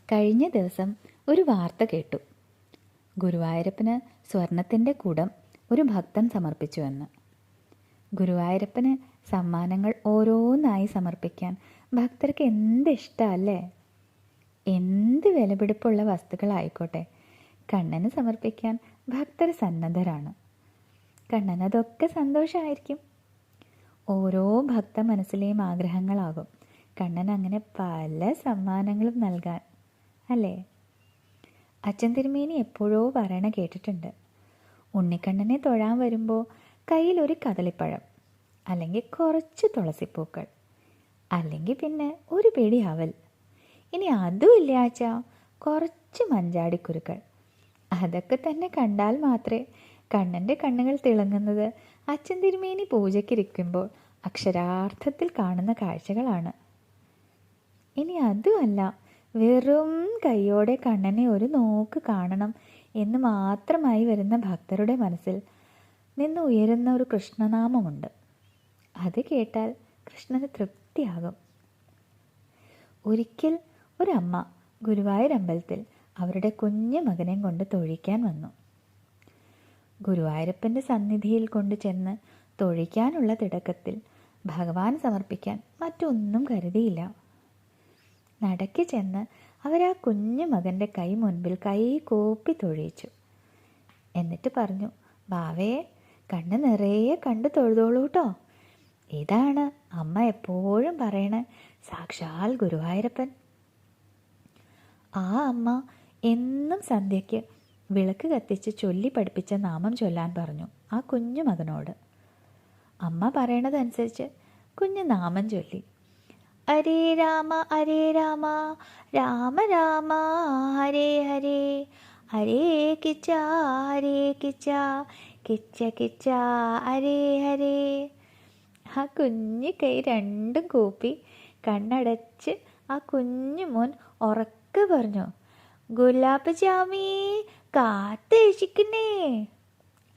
കഴിഞ്ഞ ദിവസം ഒരു വാർത്ത കേട്ടു. ഗുരുവായൂരപ്പന് സ്വർണത്തിൻ്റെ കുടം ഒരു ഭക്തൻ സമർപ്പിച്ചുവെന്ന്. ഗുരുവായൂരപ്പന് സമ്മാനങ്ങൾ ഓരോന്നായി സമർപ്പിക്കാൻ ഭക്തർക്ക് എന്ത് ഇഷ്ടമല്ലേ? എന്ത് വിലപിടിപ്പുള്ള വസ്തുക്കളായിക്കോട്ടെ, കണ്ണന് സമർപ്പിക്കാൻ ഭക്തർ സന്നദ്ധരാണ്. കണ്ണനതൊക്കെ സന്തോഷമായിരിക്കും. ഓരോ ഭക്ത മനസ്സിലെയും ആഗ്രഹങ്ങളാകും കണ്ണൻ അങ്ങനെ പല സമ്മാനങ്ങളും നൽകാൻ, അല്ലേ? അച്ഛൻ തിരുമേനി എപ്പോഴോ പറയണ കേട്ടിട്ടുണ്ട്, ഉണ്ണിക്കണ്ണനെ തൊഴാൻ വരുമ്പോൾ കയ്യിൽ ഒരു കദളിപ്പഴം, അല്ലെങ്കിൽ കുറച്ച് തുളസിപ്പൂക്കൾ, അല്ലെങ്കിൽ പിന്നെ ഒരു പിടി അവൽ, ഇനി അതും ഇല്ല അച്ഛാ കുറച്ച് മഞ്ചാടിക്കുരുക്കൾ. അതൊക്കെ തന്നെ കണ്ടാൽ മാത്രമേ കണ്ണൻ്റെ കണ്ണുകൾ തിളങ്ങുന്നത് അച്ഛൻ തിരുമേനി പൂജയ്ക്കിരിക്കുമ്പോൾ അക്ഷരാർത്ഥത്തിൽ കാണുന്ന കാഴ്ചകളാണ്. ഇനി അതുമല്ല, വെറും കൈയോടെ കണ്ണനെ ഒരു നോക്ക് കാണണം എന്ന് മാത്രമായി വരുന്ന ഭക്തരുടെ മനസ്സിൽ നിന്ന് ഉയരുന്ന ഒരു കൃഷ്ണനാമമുണ്ട്. അത് കേട്ടാൽ കൃഷ്ണന് തൃപ്തിയാകും. ഒരിക്കൽ ഒരമ്മ ഗുരുവായൂർ അമ്പലത്തിൽ അവരുടെ കുഞ്ഞു മകനെയും കൊണ്ട് തൊഴിക്കാൻ വന്നു. ഗുരുവായൂരപ്പൻ്റെ സന്നിധിയിൽ കൊണ്ട് ചെന്ന് തൊഴിക്കാനുള്ള തിടക്കത്തിൽ ഭഗവാൻ സമർപ്പിക്കാൻ മറ്റൊന്നും കരുതിയില്ല. നടക്കി ചെന്ന് അവരാ കുഞ്ഞു മകൻ്റെ കൈ മുൻപിൽ കൈ കൂപ്പി തൊഴിയിച്ചു. എന്നിട്ട് പറഞ്ഞു, ബാവേ, കണ്ണ് നിറയെ കണ്ടു തൊഴുതോളൂ കേട്ടോ. ഇതാണ് അമ്മ എപ്പോഴും പറയണ സാക്ഷാൽ ഗുരുവായൂരപ്പൻ. ആ അമ്മ എന്നും സന്ധ്യയ്ക്ക് വിളക്ക് കത്തിച്ച് ചൊല്ലി പഠിപ്പിച്ച നാമം ചൊല്ലാൻ പറഞ്ഞു ആ കുഞ്ഞു മകനോട്. അമ്മ പറയണതനുസരിച്ച് കുഞ്ഞ് നാമം ചൊല്ലി. ഹരേ രാമ ഹരേ രാമ രാമ രാമ ഹരേ ഹരേ, ഹരേ കിച്ച ഹരേ കിച്ച കിച്ച കിച്ച ഹരേ ഹരേ. ആ കുഞ്ഞു കൈ രണ്ടും കൂപ്പി കണ്ണടച്ച് ആ കുഞ്ഞു മോൻ ഉറക്കെ പറഞ്ഞു, ഗുലാബ് ജാമി കാത്തേശിക്കുന്നേ.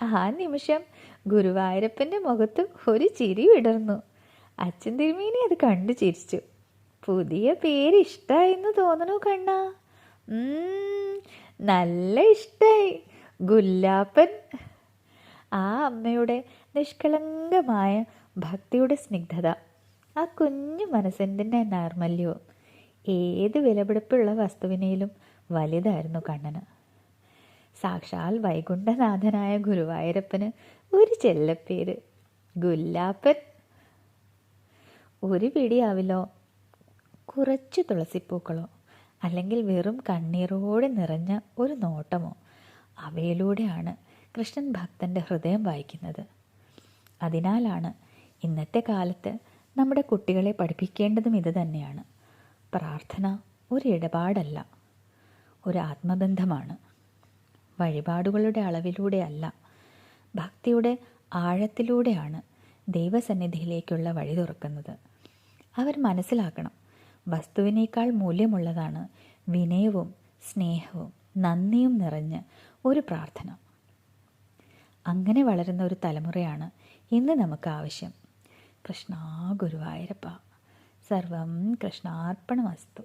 ആ നിമിഷം ഗുരുവായൂരപ്പൻ്റെ മുഖത്ത് ഒരു ചിരി വിടർന്നു. അച്ഛൻ തിരുമേനി അത് കണ്ടു ചിരിച്ചു. പുതിയ പേര് ഇഷ്ടായെന്ന് തോന്നണു കണ്ണ? നല്ല ഇഷ്ടായി, ഗുല്ലാപ്പൻ. ആ അമ്മയുടെ നിഷ്കളങ്കമായ ഭക്തിയുടെ സ്നിഗ്ധത, ആ കുഞ്ഞു മനസ്സിൻ്റെ നൈർമല്യവും ഏത് വിലപിടിപ്പുള്ള വസ്തുവിനേലും വലുതായിരുന്നു കണ്ണന്. സാക്ഷാൽ വൈകുണ്ഠനാഥനായ ഗുരുവായൂരപ്പന് ഒരു ചെല്ലപ്പേര് ഗുല്ലാപ്പൻ. ഒരു പിടിയാവിലോ, കുറച്ച് തുളസിപ്പൂക്കളോ, അല്ലെങ്കിൽ വെറും കണ്ണീരോടെ നിറഞ്ഞ ഒരു നോട്ടമോ, അവയിലൂടെയാണ് കൃഷ്ണൻ ഭക്തൻ്റെ ഹൃദയം വായിക്കുന്നത്. അതിനാലാണ് ഇന്നത്തെ കാലത്ത് നമ്മുടെ കുട്ടികളെ പഠിപ്പിക്കേണ്ടതും ഇത് തന്നെയാണ്. പ്രാർത്ഥന ഒരിടപാടല്ല, ഒരു ആത്മബന്ധമാണ്. വഴിപാടുകളുടെ അളവിലൂടെയല്ല, ഭക്തിയുടെ ആഴത്തിലൂടെയാണ് ദൈവസന്നിധിയിലേക്കുള്ള വഴി തുറക്കുന്നത്. അവർ മനസ്സിലാക്കണം, വസ്തുവിനേക്കാൾ മൂല്യമുള്ളതാണ് വിനയവും സ്നേഹവും നന്ദിയും നിറഞ്ഞ ഒരു പ്രാർത്ഥന. അങ്ങനെ വളരുന്ന ഒരു തലമുറയാണ് ഇന്ന് നമുക്ക് ആവശ്യം. കൃഷ്ണ ഗുരുവായൂരപ്പ. സർവം കൃഷ്ണാർപ്പണമസ്തു.